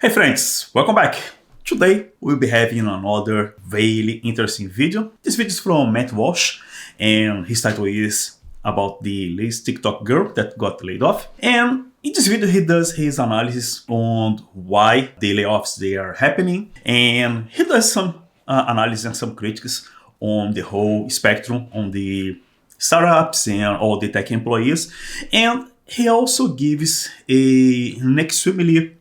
Hey friends, welcome back. Today we'll be having another really interesting video. This video is from Walsh, and his title is about the latest TikTok girl that got laid off. And in this video he does his analysis on why the layoffs they are happening, and he does some analysis and some critiques on the whole spectrum on the startups and all the tech employees. And he also gives an extremely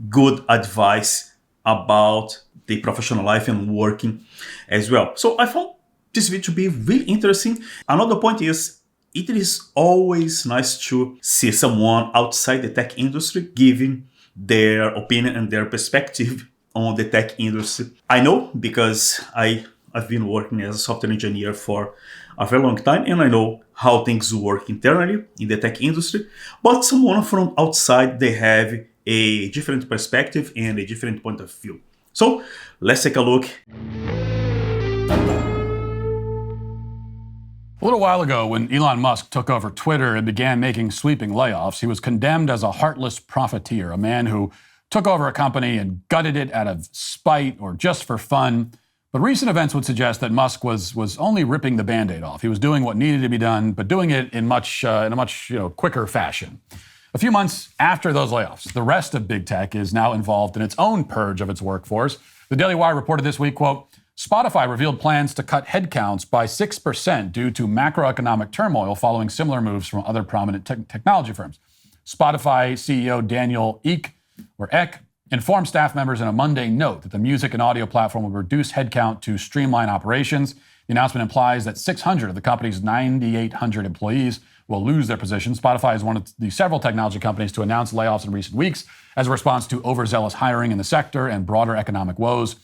good advice about the professional life and working as well. So I found this video to be really interesting. Another point is, it is always nice to see someone outside the tech industry giving their opinion and their perspective on the tech industry. I know because I've been working as a software engineer for a very long time, and I know how things work internally in the tech industry. But someone from outside, they have a different perspective and a different point of view. So let's take a look. A little while ago, when Elon Musk took over Twitter and began making sweeping layoffs, he was condemned as a heartless profiteer, a man who took over a company and gutted it out of spite or just for fun. But recent events would suggest that Musk was only ripping the Band-Aid off. He was doing what needed to be done, but doing it in a much quicker fashion. A few months after those layoffs, the rest of big tech is now involved in its own purge of its workforce. The Daily Wire reported this week, quote, Spotify revealed plans to cut headcounts by 6% due to macroeconomic turmoil following similar moves from other prominent technology firms. Spotify CEO Daniel Ek informed staff members in a Monday note that the music and audio platform will reduce headcount to streamline operations. The announcement implies that 600 of the company's 9,800 employees will lose their positions. Spotify is one of the several technology companies to announce layoffs in recent weeks as a response to overzealous hiring in the sector and broader economic woes.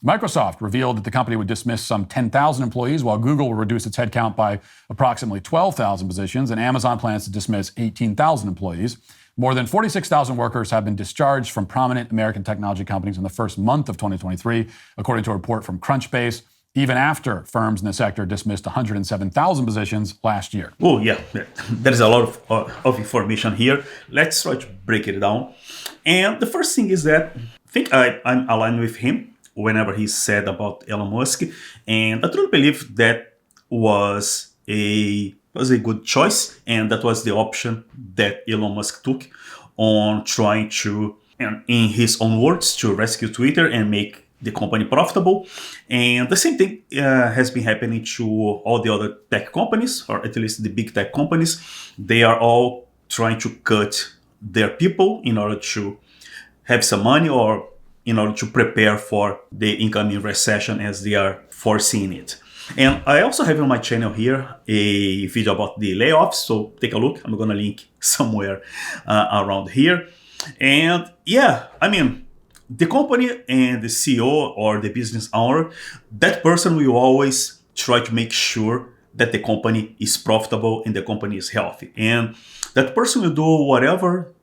Microsoft revealed that the company would dismiss some 10,000 employees, while Google will reduce its headcount by approximately 12,000 positions, and Amazon plans to dismiss 18,000 employees. More than 46,000 workers have been discharged from prominent American technology companies in the first month of 2023, according to a report from Crunchbase, even after firms in the sector dismissed 107,000 positions last year. Oh yeah, there's a lot of information here. Let's try to break it down. And the first thing is that I think I'm aligned with him whenever he said about Elon Musk, and I truly believe that was a good choice, and that was the option that Elon Musk took on trying to, and in his own words, to rescue Twitter and make the company profitable. And the same thing has been happening to all the other tech companies, or at least the big tech companies. They are all trying to cut their people in order to have some money, or in order to prepare for the incoming recession as they are foreseeing it. And I also have on my channel here a video about the layoffs, so take a look. I'm gonna link somewhere around here. And yeah, I mean, the company and the CEO or the business owner, that person will always try to make sure that the company is profitable and the company is healthy. And that person will do whatever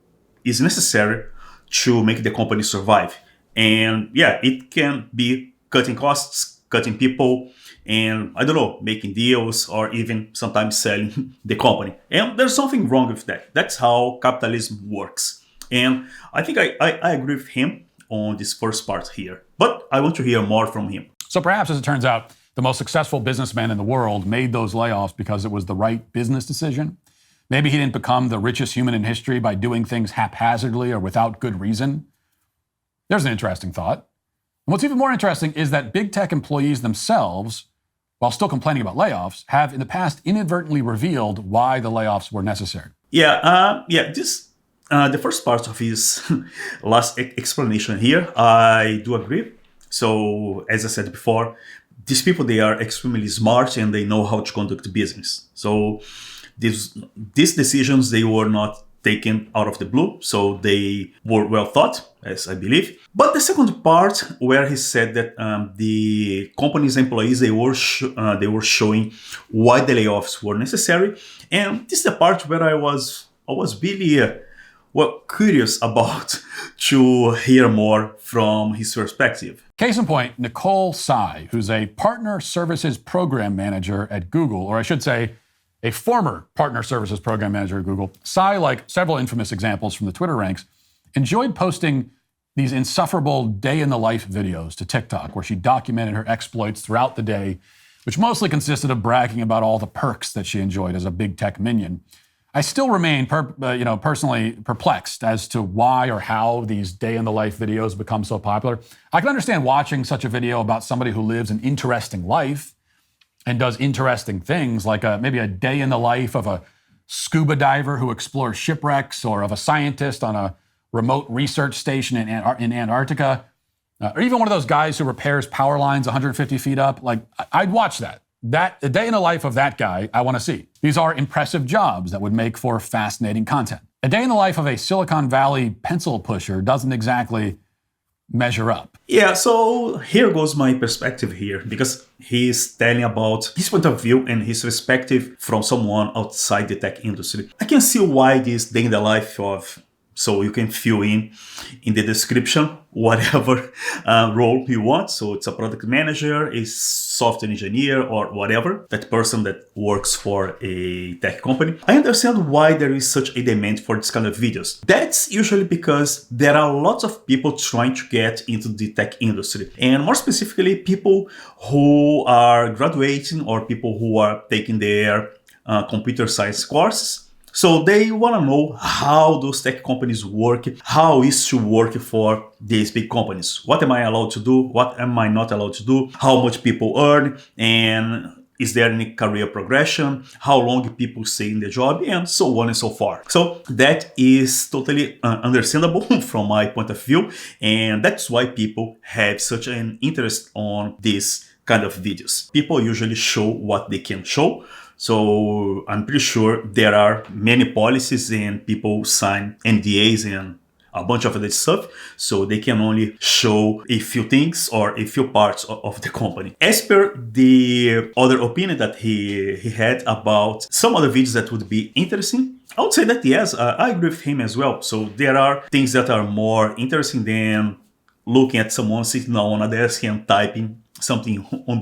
is necessary to make the company survive. And yeah, it can be cutting costs, cutting people, and I don't know, making deals, or even sometimes selling the company. And there's something wrong with that. That's how capitalism works. And I think I agree with him on this first part here, but I want to hear more from him. So perhaps, as it turns out, the most successful businessman in the world made those layoffs because it was the right business decision. Maybe he didn't become the richest human in history by doing things haphazardly or without good reason. There's an interesting thought. And what's even more interesting is that big tech employees themselves, while still complaining about layoffs, have in the past inadvertently revealed why the layoffs were necessary. The first part of his last explanation here, I do agree. So as I said before, these people, they are extremely smart and they know how to conduct business. So these decisions, they were not taken out of the blue, so they were well thought, as I believe. But the second part, where he said that the company's employees, they were showing why the layoffs were necessary, and this is the part where I was really curious about to hear more from his perspective. Case in point, Nicole Tsai, who's a partner services program manager at Google, or I should say, a former partner services program manager at Google. Tsai, like several infamous examples from the Twitter ranks, enjoyed posting these insufferable day in the life videos to TikTok where she documented her exploits throughout the day, which mostly consisted of bragging about all the perks that she enjoyed as a big tech minion. I still remain personally perplexed as to why or how these day in the life videos become so popular. I can understand watching such a video about somebody who lives an interesting life and does interesting things, like maybe a day in the life of a scuba diver who explores shipwrecks, or of a scientist on a remote research station in Antarctica, or even one of those guys who repairs power lines 150 feet up. Like, I'd watch that. A day in the life of that guy, I want to see. These are impressive jobs that would make for fascinating content. A day in the life of a Silicon Valley pencil pusher doesn't exactly measure up. Yeah, so here goes my perspective here, because he's telling about his point of view and his perspective from someone outside the tech industry. I can see why this day in the life of, so you can fill in the description whatever role you want. So it's a product manager, a software engineer, or whatever, that person that works for a tech company. I understand why there is such a demand for this kind of videos. That's usually because there are lots of people trying to get into the tech industry, and more specifically, people who are graduating or people who are taking their computer science courses. So they want to know how those tech companies work, how is to work for these big companies. What am I allowed to do? What am I not allowed to do? How much people earn? And is there any career progression? How long people stay in the job? And so on and so forth. So that is totally understandable from my point of view. And that's why people have such an interest on this kind of videos. People usually show what they can show. So I'm pretty sure there are many policies and people sign NDAs and a bunch of other stuff, so they can only show a few things or a few parts of the company. As per the other opinion that he had about some other videos that would be interesting, I would say that yes, I agree with him as well. So there are things that are more interesting than looking at someone sitting on a desk and typing something on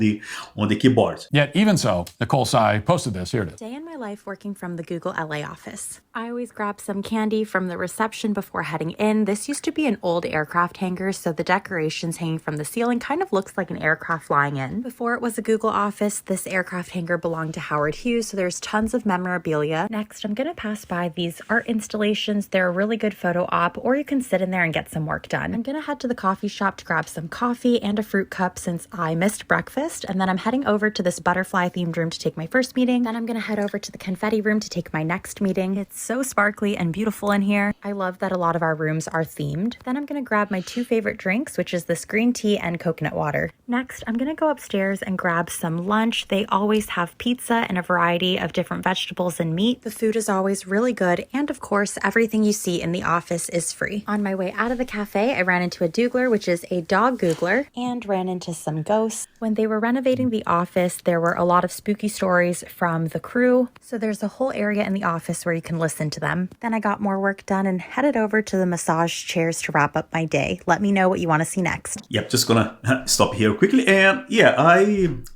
the keyboard. Yet even so, Nicole Sy posted this. Here it is. Day in my life working from the Google LA office. I always grab some candy from the reception before heading in. This used to be an old aircraft hangar, so the decorations hanging from the ceiling kind of looks like an aircraft flying in. Before it was a Google office, this aircraft hangar belonged to Howard Hughes, so there's tons of memorabilia. Next, I'm gonna pass by these art installations. They're a really good photo op, or you can sit in there and get some work done. I'm gonna head to the coffee shop to grab some coffee and a fruit cup since I missed breakfast, and then I'm heading over to this butterfly themed room to take my first meeting. Then I'm gonna head over to the confetti room to take my next meeting. It's so sparkly and beautiful in here. I love that a lot of our rooms are themed. Then I'm gonna grab my two favorite drinks, which is this green tea and coconut water. Next, I'm gonna go upstairs and grab some lunch. They always have pizza and a variety of different vegetables and meat. The food is always really good, and of course, everything you see in the office is free. On my way out of the cafe, I ran into a doogler, which is a dog googler, and ran into some ghosts. When they were renovating the office, there were a lot of spooky stories from the crew, so there's a whole area in the office where you can listen to them. Then I got more work done and headed over to the massage chairs to wrap up my day. Let me know what you want to see next. Yep, just gonna stop here quickly. And yeah,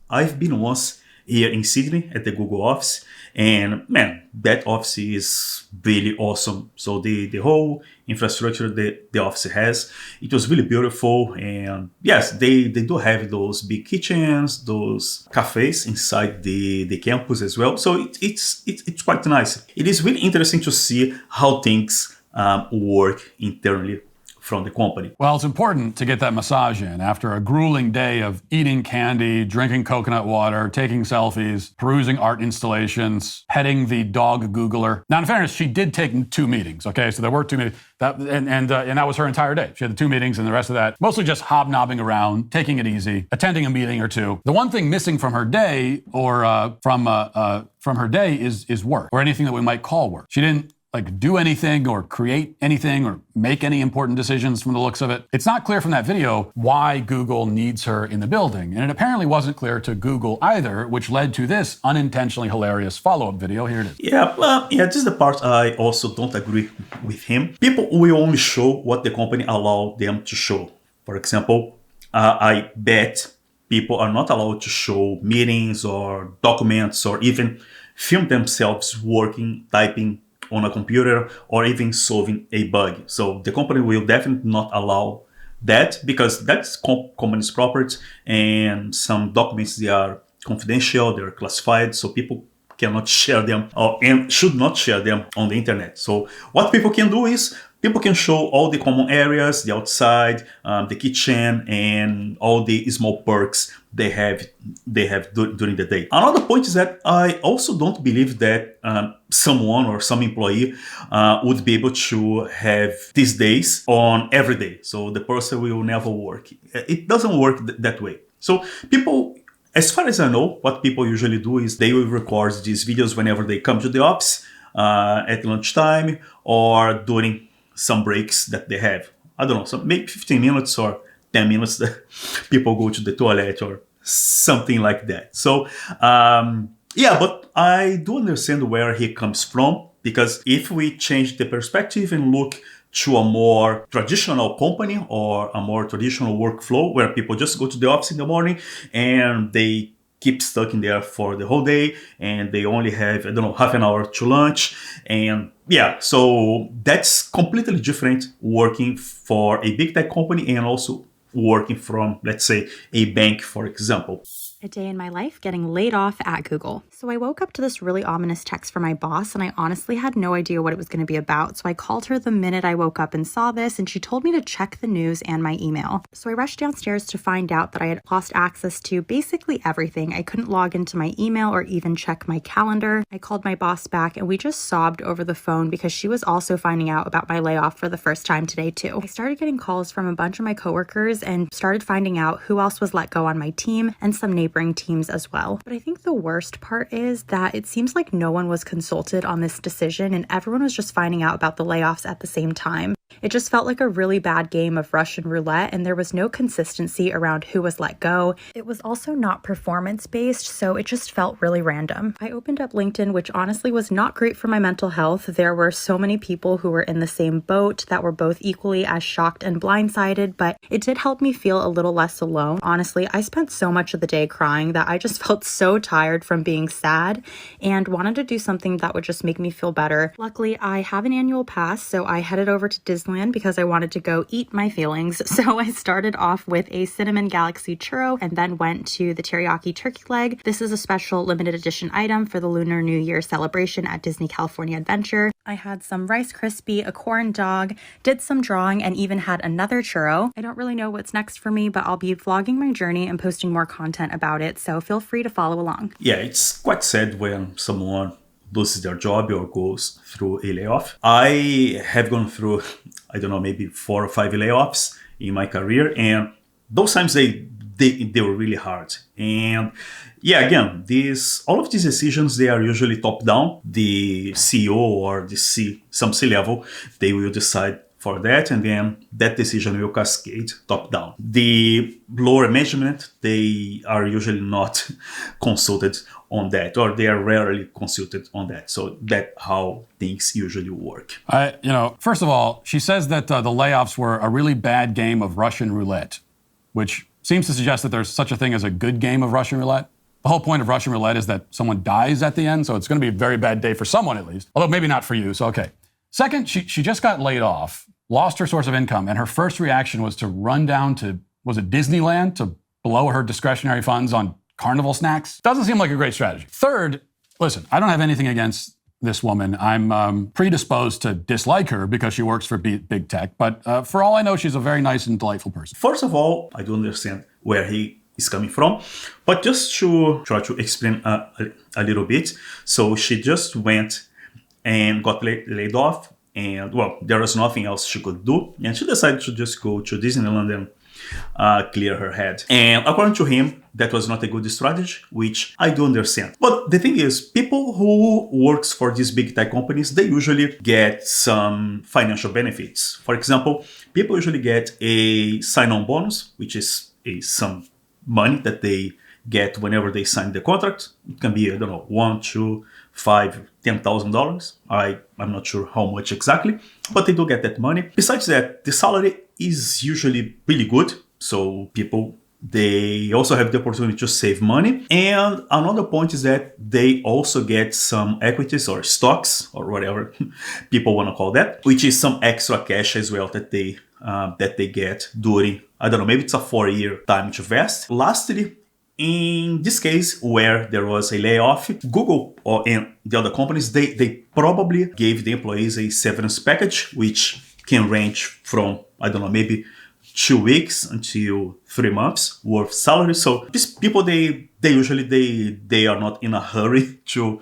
I've been once here in Sydney at the Google office, and man, that office is really awesome. So the whole infrastructure that the office has, it was really beautiful. And yes, they do have those big kitchens, those cafes inside the campus as well. So it's quite nice. It is really interesting to see how things work internally from the company. Well, it's important to get that massage in after a grueling day of eating candy, drinking coconut water, taking selfies, perusing art installations, petting the dog googler. Now, in fairness, she did take 2 meetings, okay? So there were 2 meetings, and that was her entire day. She had the 2 meetings, and the rest of that, mostly just hobnobbing around, taking it easy, attending a meeting or two. The one thing missing from her day, or from her day, is work, or anything that we might call work. She didn't do anything or create anything or make any important decisions from the looks of it. It's not clear from that video why Google needs her in the building. And it apparently wasn't clear to Google either, which led to this unintentionally hilarious follow-up video. Here it is. Yeah, this is the part I also don't agree with him. People will only show what the company allows them to show. For example, I bet people are not allowed to show meetings or documents or even film themselves working, typing on a computer, or even solving a bug. So the company will definitely not allow that because that's company's property and some documents, they are confidential, they're classified, so people cannot share them and should not share them on the internet. So what people can do is people can show all the common areas, the outside, the kitchen, and all the small perks they have during the day. Another point is that I also don't believe that someone or some employee would be able to have these days on every day. So the person will never work. It doesn't work that way. So people, as far as I know, what people usually do is they will record these videos whenever they come to the office at lunchtime or during some breaks that they have. I don't know, so maybe 15 minutes or 10 minutes that people go to the toilet or something like that. So, yeah, but I do understand where he comes from, because if we change the perspective and look to a more traditional company or a more traditional workflow where people just go to the office in the morning and they keep stuck in there for the whole day and they only have, I don't know, half an hour to lunch. And yeah, so that's completely different working for a big tech company and also working from, let's say, a bank, for example. A day in my life getting laid off at Google. So I woke up to this really ominous text from my boss, and I honestly had no idea what it was going to be about. So I called her the minute I woke up and saw this, and she told me to check the news and my email. So I rushed downstairs to find out that I had lost access to basically everything. I couldn't log into my email or even check my calendar. I called my boss back, and we just sobbed over the phone because she was also finding out about my layoff for the first time today too. I started getting calls from a bunch of my coworkers and started finding out who else was let go on my team and some neighboring teams as well. But I think the worst part is that it seems like no one was consulted on this decision and everyone was just finding out about the layoffs at the same time. It just felt like a really bad game of Russian roulette, and there was no consistency around who was let go. It was also not performance-based, so it just felt really random. I opened up LinkedIn, which honestly was not great for my mental health. There were so many people who were in the same boat that were both equally as shocked and blindsided, but it did help me feel a little less alone. Honestly, I spent so much of the day crying that I just felt so tired from being sad and wanted to do something that would just make me feel better. Luckily, I have an annual pass, so I headed over to Disneyland because I wanted to go eat my feelings. So I started off with a cinnamon galaxy churro and then went to the teriyaki turkey leg. This is a special limited edition item for the Lunar New Year celebration at Disney California Adventure. I had some Rice Krispie, a corn dog, did some drawing, and even had another churro. I don't really know what's next for me, but I'll be vlogging my journey and posting more content about it, so feel free to follow along. Yeah, it's quite sad when someone loses their job or goes through a layoff. I have gone through, I don't know, maybe 4 or 5 layoffs in my career, and those times they were really hard. And yeah, again, all of these decisions, they are usually top down. The CEO or some C-level, they will decide for that, and then that decision will cascade top down. The lower management, they are usually not consulted on that, or they are rarely consulted on that. So that's how things usually work. First of all, she says that the layoffs were a really bad game of Russian roulette, which seems to suggest that there's such a thing as a good game of Russian roulette. The whole point of Russian roulette is that someone dies at the end, so it's going to be a very bad day for someone at least, although maybe not for you, so okay. Second, she just got laid off, lost her source of income, and her first reaction was to run down to, was it Disneyland, to blow her discretionary funds on carnival snacks? Doesn't seem like a great strategy. Third, listen, I don't have anything against this woman. I'm predisposed to dislike her because she works for big tech, but for all I know, she's a very nice and delightful person. First of all, I do understand where he is coming from, but just to try to explain a little bit. So she just went and got laid off, and well, there was nothing else she could do, and she decided to just go to Disneyland and clear her head. And according to him, that was not a good strategy, which I do understand. But the thing is, people who works for these big tech companies, they usually get some financial benefits. For example, people usually get a sign-on bonus, which is some money that they get whenever they sign the contract. It can be, I don't know, $1, $2, $5, $10,000. I'm not sure how much exactly, but they do get that money. Besides that, the salary is usually really good. So people, they also have the opportunity to save money. And another point is that they also get some equities or stocks or whatever people want to call that, which is some extra cash as well that they that they get during, I don't know, maybe it's a 4-year time to vest. Lastly, in this case where there was a layoff, Google and the other companies, they probably gave the employees a severance package, which can range from, I don't know, maybe 2 weeks until 3 months worth salary. So these people, they usually they are not in a hurry to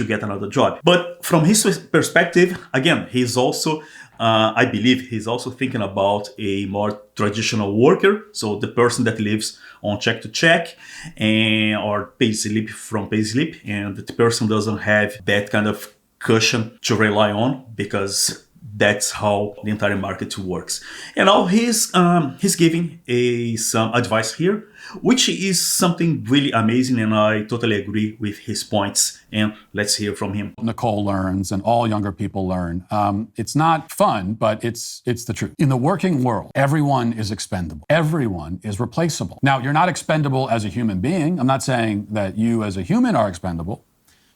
get another job. But from his perspective, again, he's also I believe he's also thinking about a more traditional worker, so the person that lives on check to check and or pay slip from pay slip, and the person doesn't have that kind of cushion to rely on, because that's how the entire market works. And now he's giving some advice here, which is something really amazing, and I totally agree with his points. And let's hear from him. Nicole learns, and all younger people learn. It's not fun, but it's the truth. In the working world, everyone is expendable. Everyone is replaceable. Now, you're not expendable as a human being. I'm not saying that you as a human are expendable.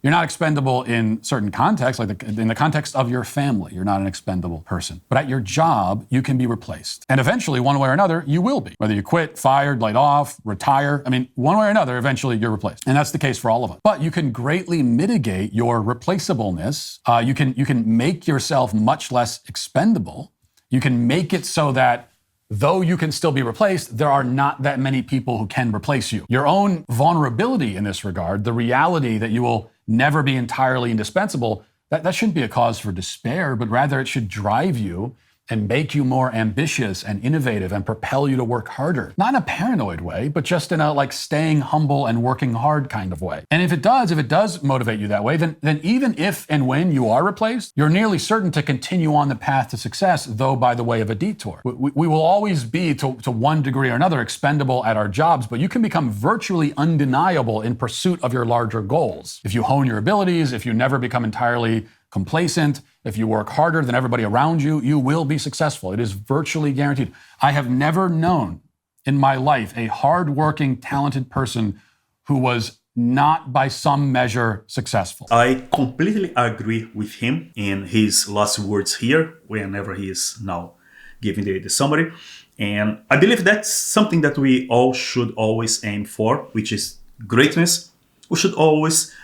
You're not expendable in certain contexts, like in the context of your family, you're not an expendable person. But at your job, you can be replaced. And eventually, one way or another, you will be. Whether you quit, fired, laid off, retire, I mean, one way or another, eventually you're replaced. And that's the case for all of us. But you can greatly mitigate your replaceableness. You can make yourself much less expendable. You can make it so that though you can still be replaced, there are not that many people who can replace you. Your own vulnerability in this regard, the reality that you will never be entirely indispensable, that shouldn't be a cause for despair, but rather it should drive you and make you more ambitious and innovative and propel you to work harder. Not in a paranoid way, but just in a like staying humble and working hard kind of way. And if it does motivate you that way, then even if and when you are replaced, you're nearly certain to continue on the path to success, though by the way of a detour. We will always be, to one degree or another, expendable at our jobs, but you can become virtually undeniable in pursuit of your larger goals. If you hone your abilities, if you never become entirely complacent, if you work harder than everybody around you, you will be successful. It is virtually guaranteed. I have never known in my life a hardworking, talented person who was not by some measure successful. I completely agree with him in his last words here, whenever he is now giving the summary. And I believe that's something that we all should always aim for, which is greatness. We should always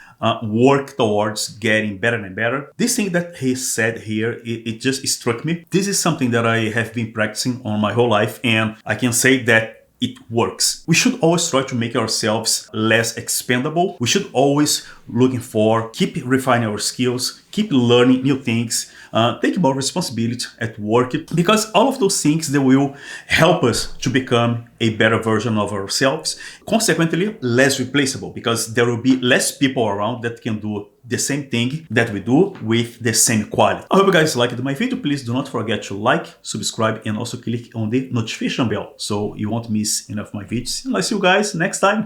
work towards getting better and better. This thing that he said here, it just struck me. This is something that I have been practicing on my whole life, and I can say that it works. We should always try to make ourselves less expendable. We should always looking for, keep refining our skills, keep learning new things, take more responsibility at work, because all of those things, they will help us to become a better version of ourselves. Consequently, less replaceable, because there will be less people around that can do the same thing that we do with the same quality. I hope you guys liked my video. Please do not forget to like, subscribe, and also click on the notification bell so you won't miss any of my videos. And I'll see you guys next time.